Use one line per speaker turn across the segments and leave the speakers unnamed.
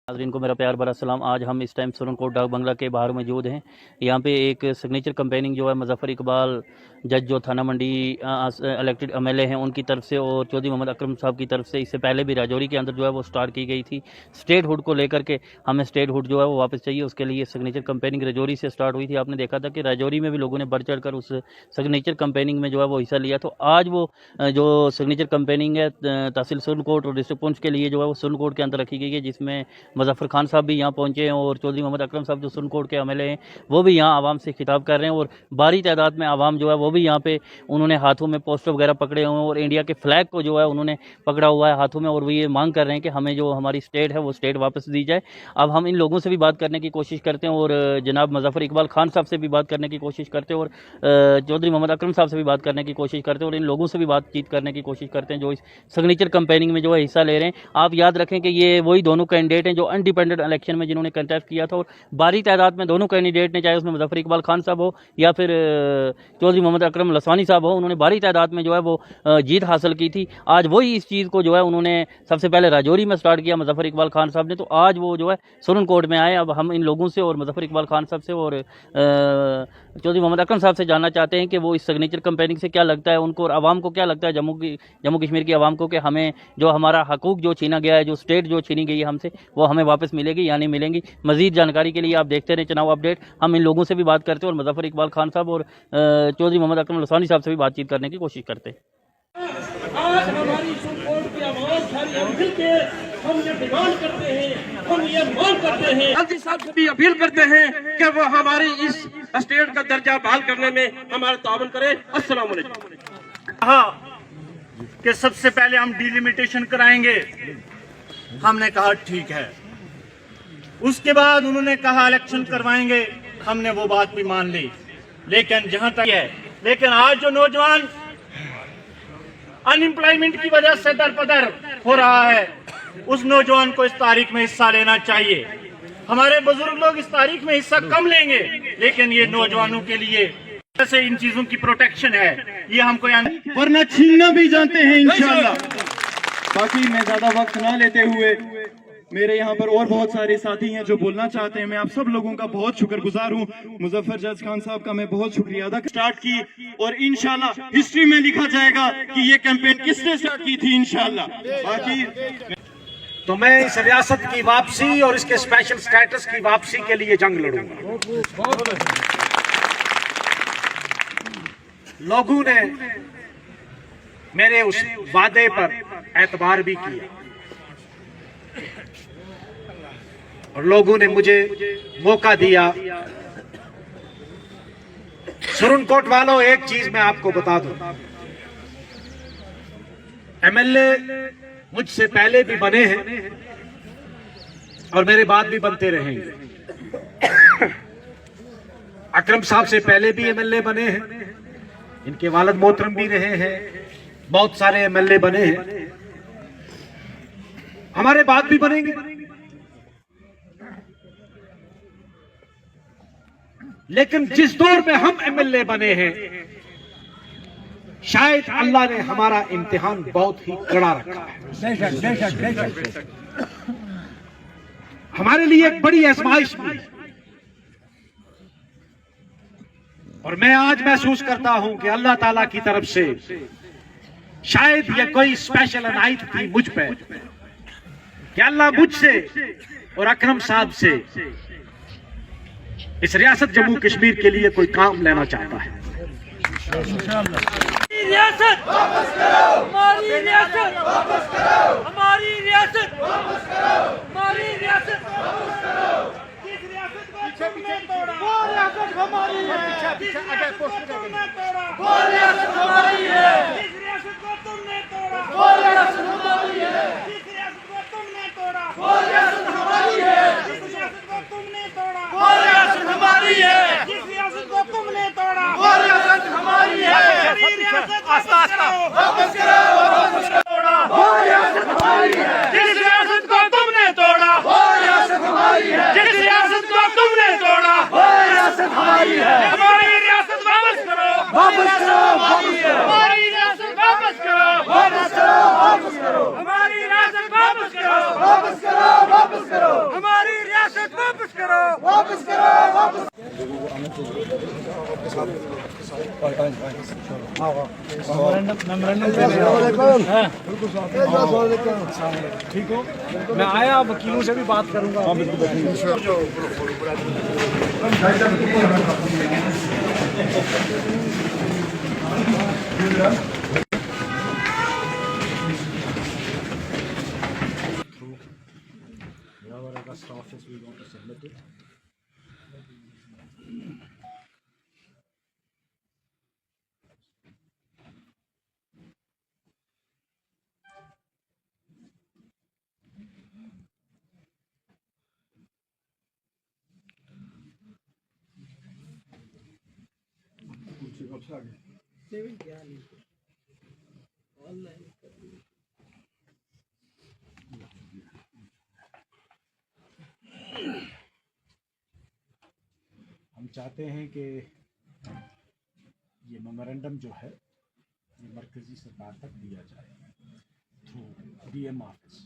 नाज़रीन को मेरा प्यार भरा सलाम। आज हम इस टाइम सुरनकोट डाक बंगला के बाहर मौजूद हैं। यहाँ पे एक सिग्नेचर कंपेनिंग जो है मुजफ्फर इकबाल जज जो थाना मंडी इलेक्टेड एमएलए हैं उनकी तरफ से और चौधरी मोहम्मद अकरम साहब की तरफ से इससे पहले भी राजौरी के अंदर जो है वो स्टार्ट की गई थी। स्टेट हुड को लेकर के हमें स्टेट हुड जो है वो वापस चाहिए, उसके लिए सिग्नेचर कंपेनिंग राजौरी से स्टार्ट हुई थी। आपने देखा था कि राजौरी में भी लोगों ने बढ़ चढ़ कर उस सिग्नेचर कंपेनिंग में जो है वो हिस्सा लिया। तो आज वो जो सिग्नेचर कंपेनिंग है तहसील सुरनकोट और डिस्ट्रिक्ट पुंछ के लिए जो है वो सुरनकोट के अंदर रखी गई है, जिसमें मुजफ्फर खान साहब भी यहाँ पहुंचे हैं और चौधरी मोहम्मद अकरम साहब जो सुरनकोट के एमएलए हैं वो भी यहाँ आवाम से खिताब कर रहे हैं। और भारी तादाद में आवाम जो है वो भी यहाँ पे उन्होंने हाथों में पोस्टर वगैरह पकड़े हुए हैं और इंडिया के फ्लैग को जो है उन्होंने पकड़ा हुआ है हाथों में और वो ये मांग कर रहे हैं कि हमें जो हमारी स्टेट है वो स्टेट वापस दी जाए। अब हम इन लोगों से भी बात करने की कोशिश करते हैं और जनाब मुजफ्फर इकबाल खान साहब से भी बात करने की कोशिश करते हैं और चौधरी मोहम्मद अकरम साहब से भी बात करने की कोशिश करते हैं और इन लोगों से भी बातचीत करने की कोशिश करते हैं जो इस सिग्नेचर कंपेनिंग में जो है हिस्सा ले रहे हैं। आप याद रखें कि ये वही दोनों कैंडिडेट हैं जो इंडिपेंडेंट इलेक्शन में जिन्होंने कंटेस्ट किया था और भारी तादाद में दोनों कैंडिडेट ने, चाहे उसमें मुजफ्फर इकबाल खान साहब हो या फिर चौधरी मोहम्मद अकरम लसवानी साहब हो, उन्होंने भारी तादाद में जो है वो जीत हासिल की थी। आज वही इस चीज़ को जो है उन्होंने सबसे पहले राजौरी में स्टार्ट किया मुजफ्फर इकबाल खान साहब ने, तो आज वो जो है सुरनकोट में आए। अब हम इन लोगों से और मुजफ्फर इकबाल खान साहब से और चौधरी मोहम्मद अकरम साहब से जानना चाहते हैं कि वो इस सिग्नेचर कंपेनिंग से क्या लगता है उनको और आवाम को क्या लगता है, जम्मू कश्मीर की आवाम को, कि हमें जो हमारा हकूक जो छीना गया है, जो स्टेट जो छीनी गई है हमसे, वो हमें वापस मिलेगी या नहीं मिलेंगी। मजीद जानकारी के लिए आप देखते रहे चुनाव अपडेट। हम इन लोगों से भी बात करते हैं और मुजफ्फर इकबाल खान साहब और चौधरी मोहम्मद अकरम लसवानी साहब से भी बातचीत करने की कोशिश करते हैं।
आज हमारी सुरनकोट की आवाज सारी मिल के हम ये डिमांड करते हैं, हम ये मांग करते हैं, गांधी साहब से भी अपील करते हैं कि वो हमारी इस स्टेट का दर्जा बहाल करने में हमारा ताउन करें। अस्सलाम वालेकुम।
कहा कि सबसे पहले हम डिलिमिटेशन कराएंगे, हमने कहा ठीक है। उसके बाद उन्होंने कहा इलेक्शन करवाएंगे, हमने वो बात भी मान ली। लेकिन जहां तक है, लेकिन आज जो नौजवान अनएम्प्लॉयमेंट की वजह से दरपदर हो रहा है, उस नौजवान को इस तारीख में हिस्सा लेना चाहिए। हमारे बुजुर्ग लोग इस तारीख में हिस्सा कम लेंगे, लेकिन ये नौजवानों के लिए जैसे इन चीजों की प्रोटेक्शन है, ये हमको वरना छीनना भी जानते हैं इंशाल्लाह।
बाकी मैं ज्यादा वक्त ना लेते हुए, मेरे यहाँ पर और बहुत सारे साथी हैं जो बोलना चाहते हैं। मैं आप सब लोगों का बहुत शुक्रगुजार हूँ। मुजफ्फर जज खान साहब का मैं बहुत शुक्रिया अदा स्टार्ट की और इंशाल्लाह हिस्ट्री में लिखा जाएगा कि ये कैंपेन किसने स्टार्ट की थी इंशाल्लाह। बाकी
तो मैं इस रियासत की वापसी और इसके स्पेशल स्टेटस की वापसी के लिए जंग लड़ूंगा। लोगों ने मेरे उस वादे पर एतबार भी किया और लोगों ने मुझे मौका दिया। सुरनकोट वालों, एक चीज मैं आपको बता दूं, एमएलए मुझसे पहले भी बने हैं और मेरे बाद भी बनते रहेंगे। अकरम साहब से पहले भी एमएलए बने हैं, इनके वालिद मोहतरम भी रहे हैं, बहुत सारे एमएलए बने हैं, हमारे बाद भी बनेंगे। लेकिन जिस दौर में हम एमएलए बने हैं, शायद अल्लाह ने हमारा इम्तिहान बहुत ही कड़ा रखा है। हमारे लिए एक बड़ी आजमाइश भी, और मैं आज महसूस करता हूं कि अल्लाह ताला की तरफ से शायद ये कोई स्पेशल अनायत थी मुझ पे कि अल्लाह मुझसे और अकरम साहब से इस रियासत जम्मू कश्मीर के लिए कोई काम लेना चाहता है।
रियासत वापस करो, हमारी रियासत वापस करो, हमारी रियासत वापस करो, हमारी रियासत वापस करो। किस रियासत को तुमने तोड़ा, वो रियासत हमारी है। किस रियासत को तुमने तोड़ा, वो रियासत हमारी है। किस रियासत को तुमने तोड़ा, वो रियासत हमारी है। किस रियासत को तुमने तोड़ा, वो रियासत हमारी है। किस रियासत को तुमने तोड़ा, वो रियासत हमारी है। किस रियासत को तुमने तोड़ा, वो रियासत हमारी है। आस्ता आस्ता वापस करो, वापस करो, वो रियासत हमारी है। जिस रियासत को तुमने तोड़ा, वो रियासत हमारी है। जिस रियासत को तुमने तोड़ा, वो रियासत हमारी है। हमारी रियासत वापस करो, वापस करो, वापस करो, हमारी रियासत वापस करो, वापस करो, वापस करो, हमारी रियासत वापस करो, वापस करो, वापस करो। रियासत वापस करो, वापस करो, वापस।
ठीक हो, मैं आया वकीलों से भी बात करूंगा। हम चाहते हैं कि ये मेमोरेंडम जो है ये मरकजी सरकार तक दिया जाए थ्रू डीएम ऑफिस,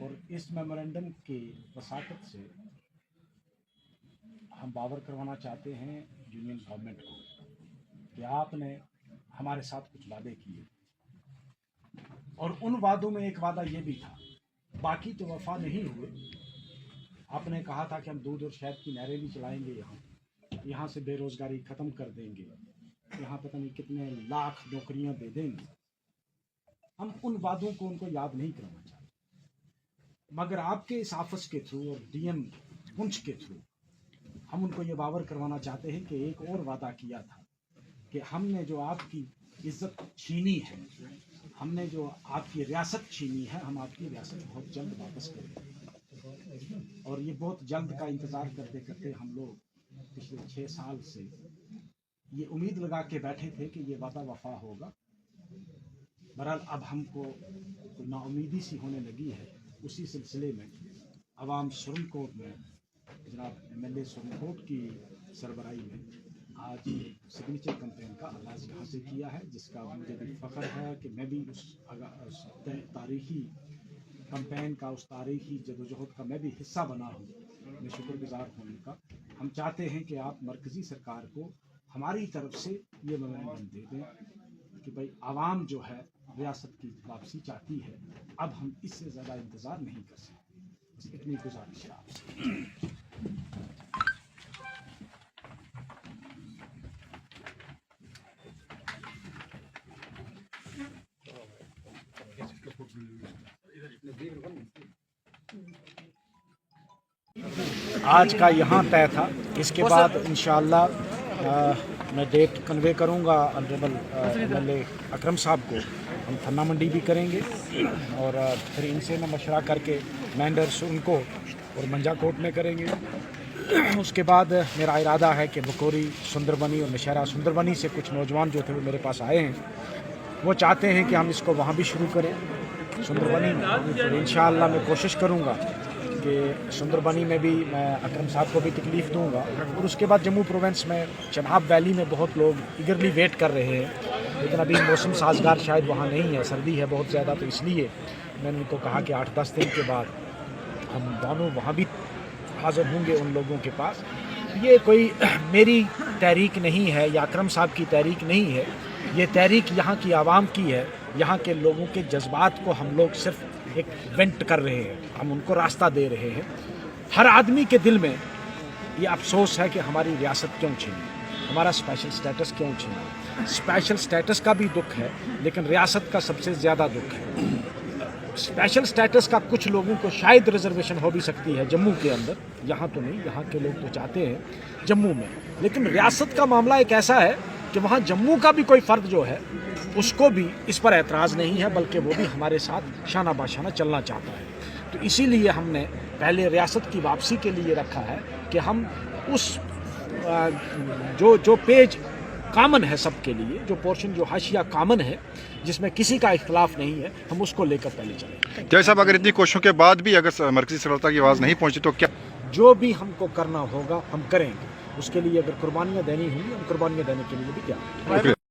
और इस मेमोरेंडम के वसाकत से हम बावर करवाना चाहते हैं यूनियन गवर्नमेंट को कि आपने हमारे साथ कुछ वादे किए, और उन वादों में एक वादा ये भी था, बाकी तो वफा नहीं हुए। आपने कहा था कि हम दूध और शहद की नहरें भी चलाएंगे, यहाँ से बेरोजगारी ख़त्म कर देंगे, यहाँ पता नहीं कितने लाख नौकरियाँ दे देंगे। हम उन वादों को उनको याद नहीं करना चाहते, मगर आपके इस ऑफिस के थ्रू और डीएम पुंछ के थ्रू हम उनको ये बावर करवाना चाहते हैं कि एक और वादा किया था कि हमने जो आपकी इज्जत छीनी है, हमने जो आपकी रियासत छीनी है, हम आपकी रियासत बहुत जल्द वापस करेंगे। और ये बहुत जल्द का इंतज़ार करते करते हम लोग पिछले 6 साल से ये उम्मीद लगा के बैठे थे कि ये वादा वफा होगा। बहरहाल अब हमको नाउमीदी सी होने लगी है। उसी सिलसिले में अवाम सुरनकोट में जनाब MLA सुरनकोट की सरबराही में आज सिग्नेचर कैंपेन का आगाज़ यहाँ से किया है, जिसका मुझे भी फ़ख्र है कि मैं भी उस तारीखी कैंपेन का, उस तारीखी जदोजहद का मैं भी हिस्सा बना हूँ। मैं शुक्रगुजार हूँ उनका। हम चाहते हैं कि आप मरकज़ी सरकार को हमारी तरफ से ये मेमोरेंडम दे दें कि भाई आवाम जो है रियासत की वापसी चाहती है, अब हम इससे ज़्यादा इंतज़ार नहीं कर सकते। बस इतनी गुजारिश है आपसे। आज का यहाँ तय था, इसके बाद इंशाअल्लाह मैं डेट कन्वे करूँगा ऑनरेबल MLA अकरम साहब को। हम थन्ना मंडी भी करेंगे और फिर इनसे मैं मशवरा करके मैंडर्स उनको और मंजाकोट में करेंगे। उसके बाद मेरा इरादा है कि बकोरी, सुंदरबनी और नशहरा सुंदरबनी से कुछ नौजवान जो थे वो मेरे पास आए हैं, वो चाहते हैं कि हम इसको वहाँ भी शुरू करें सुंदरबनी में। तो इंशाअल्लाह मैं कोशिश करूँगा कि सुंदरबनी में भी मैं अकरम साहब को भी तकलीफ़ दूंगा। और उसके बाद जम्मू प्रोविंस में चनाब वैली में बहुत लोग ईगरली वेट कर रहे हैं, लेकिन अभी मौसम साजगार शायद वहाँ नहीं है, सर्दी है बहुत ज़्यादा। तो इसलिए मैंने उनको कहा कि 8-10 दिन के बाद हम दोनों वहाँ भी हाज़िर होंगे उन लोगों के पास। ये कोई मेरी तहरीक नहीं है या अकरम साहब की तहरीक नहीं है, ये तहरीक यहाँ की आवाम की है। यहाँ के लोगों के जज्बात को हम लोग सिर्फ एक वेंट कर रहे हैं, हम उनको रास्ता दे रहे हैं। हर आदमी के दिल में ये अफसोस है कि हमारी रियासत क्यों छीनी, हमारा स्पेशल स्टेटस क्यों छीना। स्पेशल स्टेटस का भी दुख है, लेकिन रियासत का सबसे ज़्यादा दुख है। स्पेशल स्टेटस का कुछ लोगों को शायद रिजर्वेशन हो भी सकती है जम्मू के अंदर, यहाँ तो नहीं, यहाँ के लोग तो चाहते हैं जम्मू में। लेकिन रियासत का मामला एक ऐसा है कि वहाँ जम्मू का भी कोई फ़र्द जो है उसको भी इस पर एतराज़ नहीं है, बल्कि वो भी हमारे साथ शाना बाशाना चलना चाहता है। तो इसीलिए हमने पहले रियासत की वापसी के लिए रखा है कि हम उस जो पेज कामन है सबके लिए, जो पोर्शन, जो हाशिया कामन है, जिसमें किसी का इख्तलाफ नहीं है, हम उसको लेकर पहले चलें।
जय साहब, अगर इतनी कोशिशों के बाद भी अगर मरकज़ी सरकार की आवाज़ नहीं पहुंची तो क्या?
जो भी हमको करना होगा हम करेंगे। उसके लिए अगर कुर्बानियाँ देनी होंगी, हम कुर्बानियाँ देने के लिए भी तैयार हैं।